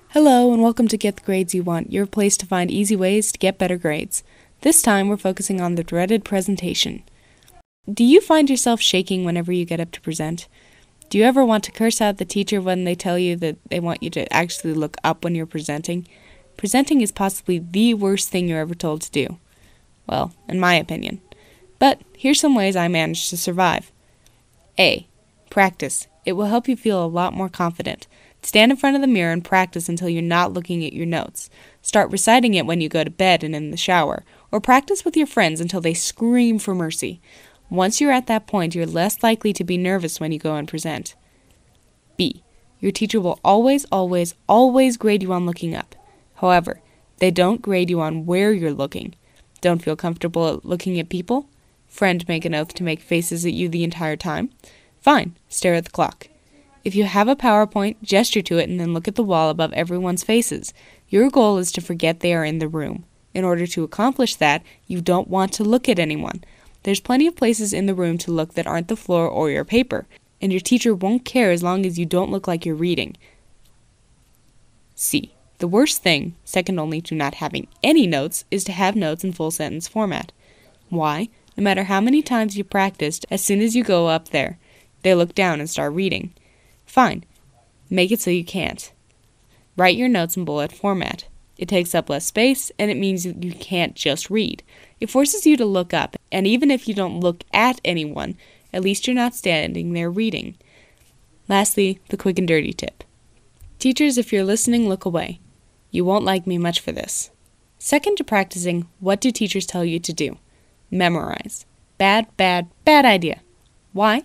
Hello and welcome to Get the Grades You Want, your place to find easy ways to get better grades. This time we're focusing on the dreaded presentation. Do you find yourself shaking whenever you get up to present? Do you ever want to curse out the teacher when they tell you that they want you to actually look up when you're presenting? Presenting is possibly the worst thing you're ever told to do. Well, in my opinion. But here's some ways I managed to survive. A. Practice. It will help you feel a lot more confident. Stand in front of the mirror and practice until you're not looking at your notes. Start reciting it when you go to bed and in the shower, or practice with your friends until they scream for mercy. Once you're at that point, you're less likely to be nervous when you go and present. B. Your teacher will always grade you on looking up. However, they don't grade you on where you're looking. Don't feel comfortable looking at people? Friend make an oath to make faces at you the entire time? Fine, stare at the clock. If you have a PowerPoint, gesture to it and then look at the wall above everyone's faces. Your goal is to forget they are in the room. In order to accomplish that, you don't want to look at anyone. There's plenty of places in the room to look that aren't the floor or your paper, and your teacher won't care as long as you don't look like you're reading. C. The worst thing, second only to not having any notes, is to have notes in full sentence format. Why? No matter how many times you practiced, as soon as you go up there, they look down and start reading. Fine. Make it so you can't. Write your notes in bullet format. It takes up less space, and it means you can't just read. It forces you to look up, and even if you don't look at anyone, at least you're not standing there reading. Lastly, the quick and dirty tip. Teachers, if you're listening, look away. You won't like me much for this. Second to practicing, what do teachers tell you to do? Memorize. Bad idea. Why?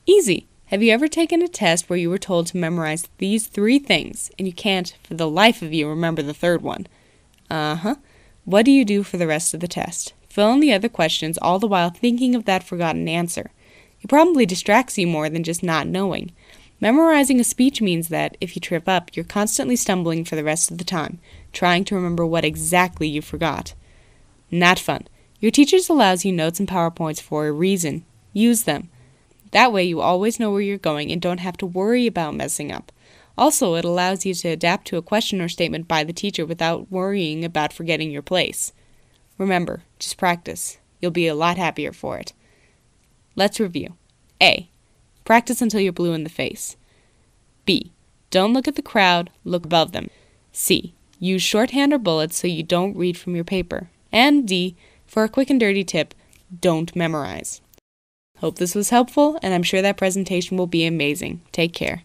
Easy. Have you ever taken a test where you were told to memorize these 3 things, and you can't, for the life of you, remember the third one? What do you do for the rest of the test? Fill in the other questions, all the while thinking of that forgotten answer. It probably distracts you more than just not knowing. Memorizing a speech means that, if you trip up, you're constantly stumbling for the rest of the time, trying to remember what exactly you forgot. Not fun. Your teachers allows you notes and PowerPoints for a reason. Use them. That way you always know where you're going and don't have to worry about messing up. Also, it allows you to adapt to a question or statement by the teacher without worrying about forgetting your place. Remember, just practice. You'll be a lot happier for it. Let's review. A. Practice until you're blue in the face. B. Don't look at the crowd, look above them. C. Use shorthand or bullets so you don't read from your paper. And D. For a quick and dirty tip, don't memorize. Hope this was helpful, and I'm sure that presentation will be amazing. Take care.